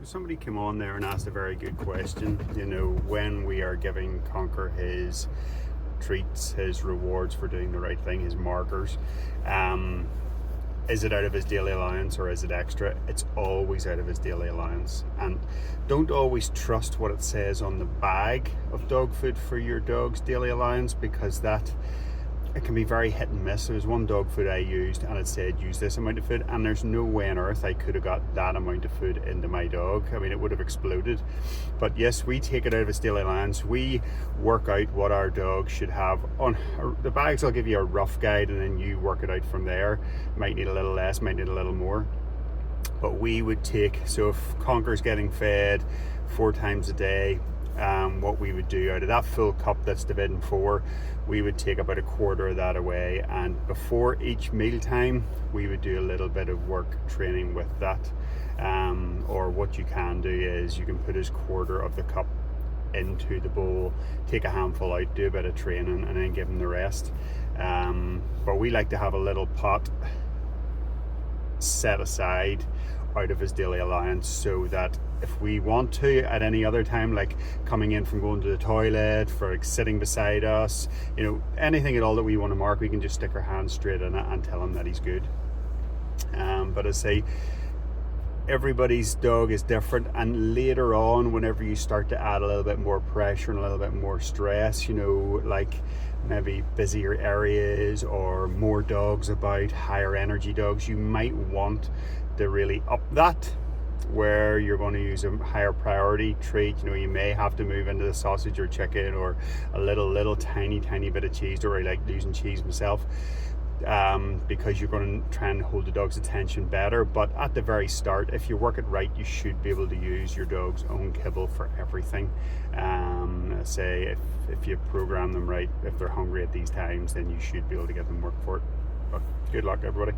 somebody came on there and asked a very good question. You know, when we are giving Conquer his treats, his rewards for doing the right thing, his markers, is it out of his daily allowance or is it extra? It's always out of his daily allowance. And don't always trust what it says on the bag of dog food for your dog's daily allowance, because it can be very hit and miss. There was one dog food I used and it said use this amount of food, and there's no way on earth I could have got that amount of food into my dog. I mean, it would have exploded. But yes, we take it out of its daily allowance. We work out what our dog should have on the bags. I'll give you a rough guide and then you work it out from there. Might need a little less, might need a little more. But we would take, so if Conquer's getting fed 4 times a day, what we would do out of that full cup that's divided in 4, we would take about a quarter of that away, and before each meal time we would do a little bit of work training with that. Or what you can do is you can put his quarter of the cup into the bowl, take a handful out, do a bit of training, and then give him the rest. But we like to have a little pot set aside out of his daily allowance, so that if we want to at any other time, like coming in from going to the toilet, for like sitting beside us, you know, anything at all that we want to mark, we can just stick our hand straight in it and tell him that he's good. But I say everybody's dog is different, and later on, whenever you start to add a little bit more pressure and a little bit more stress, you know, like maybe busier areas or more dogs about, higher energy dogs, you might want to really up that, where you're going to use a higher priority treat. You know, you may have to move into the sausage or chicken or a little tiny bit of cheese. Don't really like using cheese myself, because you're going to try and hold the dog's attention better. But at the very start, if you work it right, you should be able to use your dog's own kibble for everything. Say if you program them right, if they're hungry at these times, then you should be able to get them work for it. But good luck, everybody.